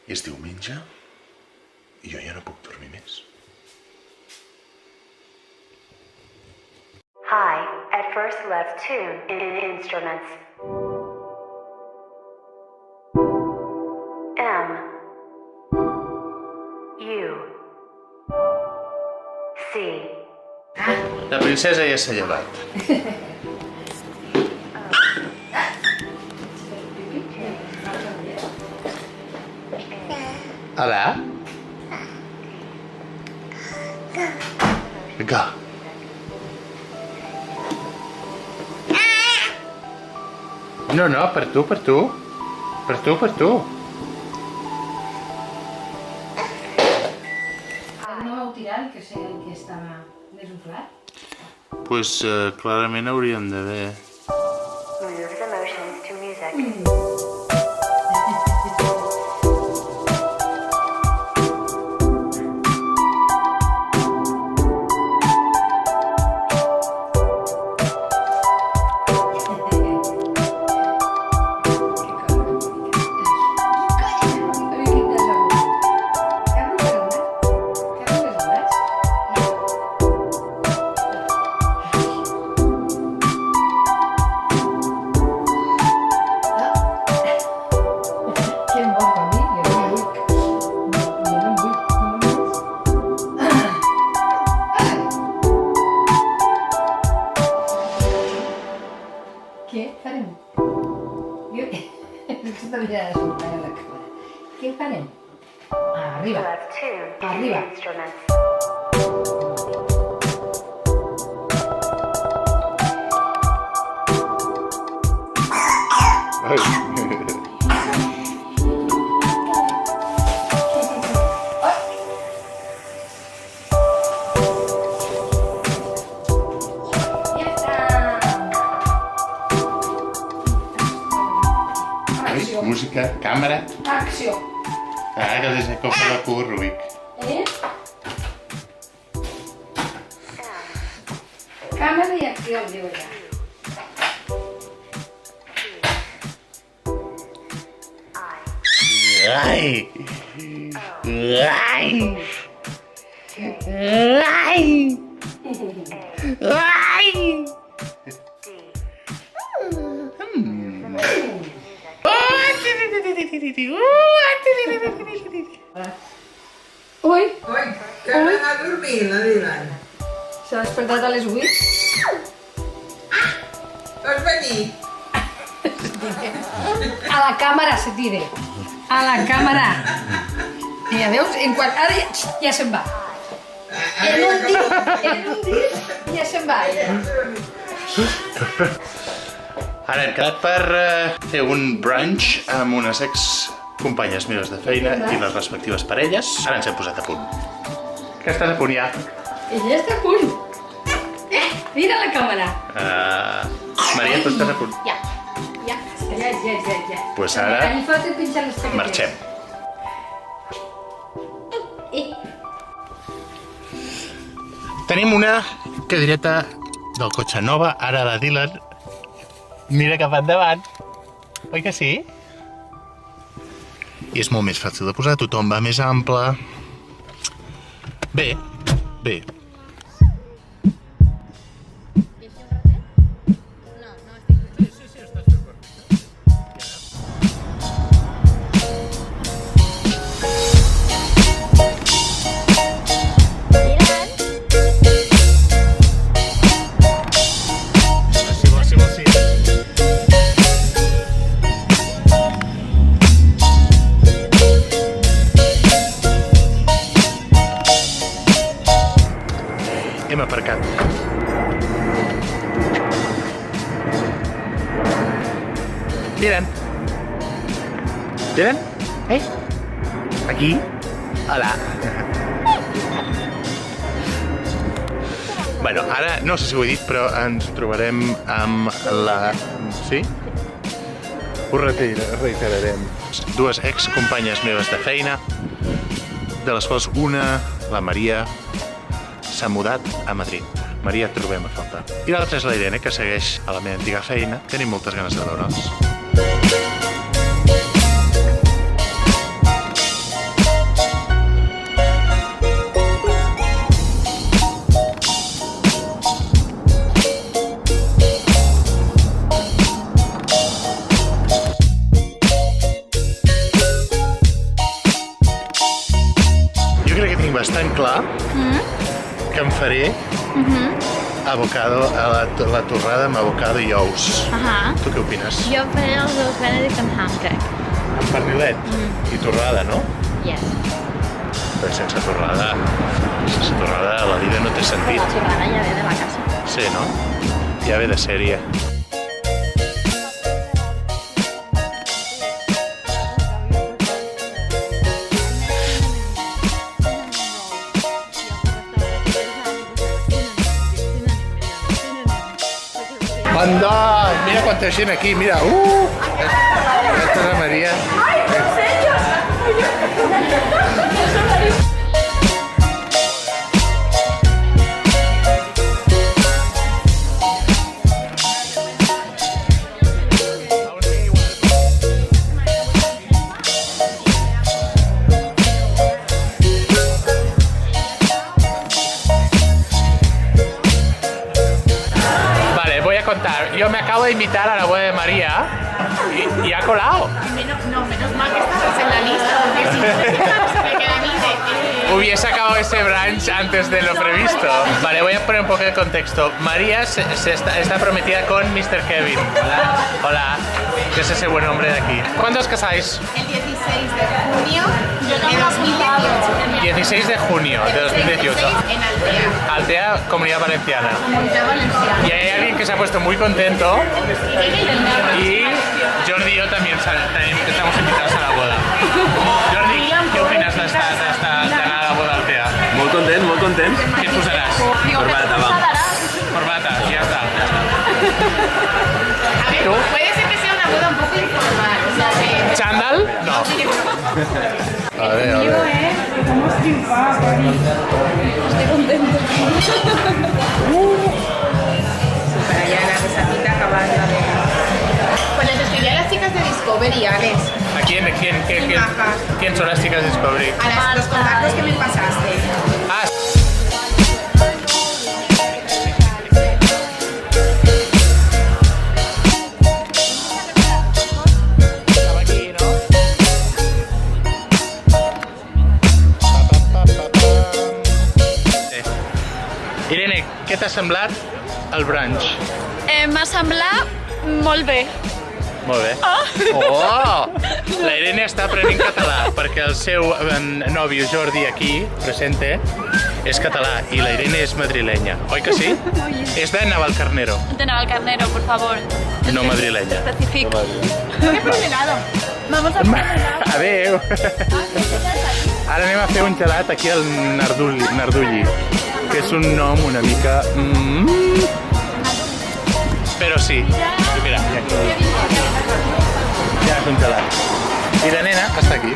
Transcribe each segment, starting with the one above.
És diumenge i jo ja no puc dormir més. Hi, at first let's tune in instruments. M U C. La princesa ja s'ha llevat. Hola? Vinga. No, no, per tu, per tu. Per tu, per tu. No vau tirar el que estava desunflat? Pues clarament hauríem d'haver... Move the motions to music. Què farem? Què farem? Arriba. Let's tune in Arriba. instruments. Ja està! Acció! Música, càmera. Acció! Ara des de cop la cua Rubik. Càmera i acció, diu ella. Ai! Ai! Ai! Ai! Ui, Oi, que no va dormir, la Dylan. s'ha despertat a les 8. Vols venir? A la càmera se tira. A la càmera. I ja veus, en quan... Ara ja se'n va. En un dit, ja se'n va. Ara hem quedat per fer un brunch amb unes ex-companyes meves de feina i les respectives parelles. Ara ens hem posat a punt. Que estàs a punt ja? Ella està a punt. Mira la càmera. Maria, tu estàs a punt? Ja. Pues ara Li falta pinxar les sabates. marxem. Tenim una cadireta del cotxe nova, ara la Dylan mira cap endavant. Oi que sí? I és molt més fàcil de posar, tothom va més ample. Bé, bé. Hem aparcat. Dylan. Dylan? Aquí? Hola. Bueno, ara no sé si ho he dit, però ens trobarem amb la... Sí? Ho reiterarem. Dues ex-companyes meves de feina, de les quals una, la Maria, s'ha mudat a Madrid. Maria, et trobem a faltar. I l'altra és la Irene, que segueix a la meva antiga feina. Tenim moltes ganes de veure'ls. bastant clar que em faré avocado, la torrada amb avocado i ous. Tu què opines? Jo faré els ous Benedict amb ham, crec. Amb pernilet i torrada, no? Yes. Però sense torrada la vida no té sentit. La torrada ja ve de la casa. Sí, no? Ja ve de sèrie. Anda, mira quanta gent aquí, mira. Esta és la Maria. Yo me acabo de invitar a la boda de María y ha colado. Menos mal que estabas en la lista, porque si no me queda Hubiese acabado ese brunch antes de lo previsto. Vale, voy a poner un poco de contexto. María está prometida con Mr. Kevin. Hola, que es ese buen hombre de aquí. ¿Cuándo os casáis? El 16 de junio de 2018. 16 de junio de 2018. En Altea. Altea, Comunidad Valenciana. Comunidad Valenciana. Y hay alguien que se ha puesto muy contento. Y Jordi y yo también estamos invitados a la boda. Jordi, ¿qué opinas de d'anar a la boda d'Altea? Molt content. Què et posaràs? Corbata, va. Corbata, ya está. A ver, puede ser que sea una boda un poco informal. O sea, de... ¿Chándal? No. A ver. Estamos triunfados. Estoy contenta. Para allá la recetita acabando de... Pues les escribí a las chicas de Discovery, Alex. ¿A quién? ¿Quién son las chicas de Discovery? A los contactos que me pasaste. Ah, estaba aquí, ¿no? Irene, què t'ha semblat el brunch? M'ha semblat molt bé. Molt bé. Oh! La Irene està aprenent català perquè el seu nòvio Jordi aquí, presente, és català i la Irene és madrilenya, oi que sí? És de Navalcarnero, De Navalcarnero, por favor. no madrilenya. Especifico. Vamos a Adéu! Ara anem a fer un gelat aquí al Nardulli, que és un nom una mica... Però sí, mira, ja és un gelat. I la nena està aquí.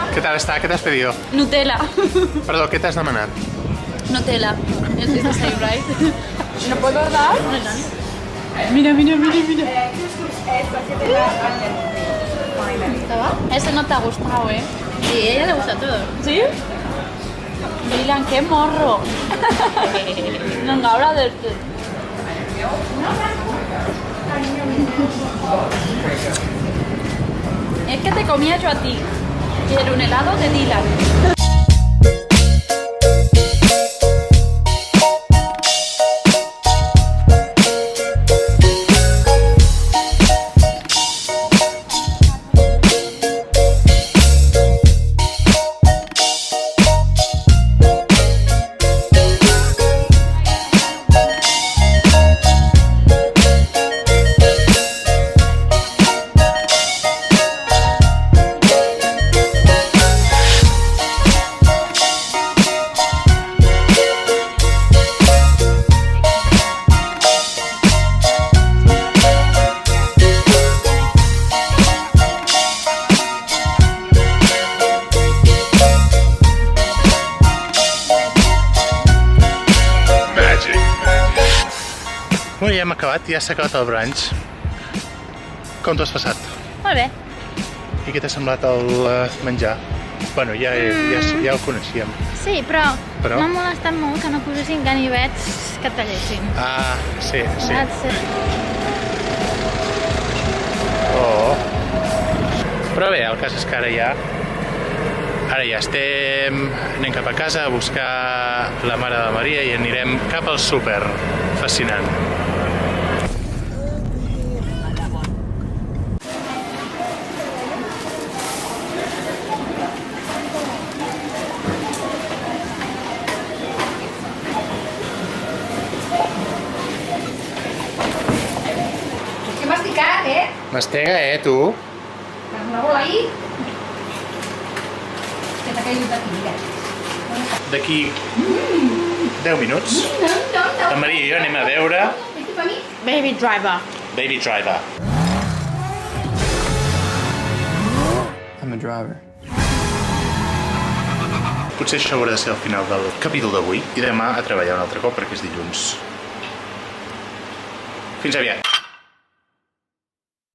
Què tal està? Què t'has pedido? Nutella. Perdó, què t'has demanat? Nutella. Es the same, right? ¿No puedo dar? Mira. Ese no te ha gustado, ¿eh? Sí, a ella le gusta todo. ¿Sí? Dylan, qué morro. Venga, habla de este. Es que te comía yo a ti. Quiero un helado de Dylan. Bueno, ja hem acabat, ja s'ha acabat el brunch. Com t'ho has passat? Molt bé. I què t'ha semblat el menjar? Bueno, ja ho coneixíem. Sí, però Però? m'ha molestat molt que no posessin ganivets que tallessin. Ah, sí. Saps? Oh. Però bé, el cas és que ara ja anem cap a casa a buscar la mare de Maria i anirem cap al súper. Fascinant. Que masticat, Mastega, tu? La bola ahí. Que t'ha caigut aquí, mira. D'aquí 10 minuts, la Maria i jo anem a veure Este pa mi? Baby Driver. Baby Driver. I'm a driver. Potser això haurà de ser el final del capítol d'avui i demà a treballar un altre cop perquè és dilluns. Fins aviat.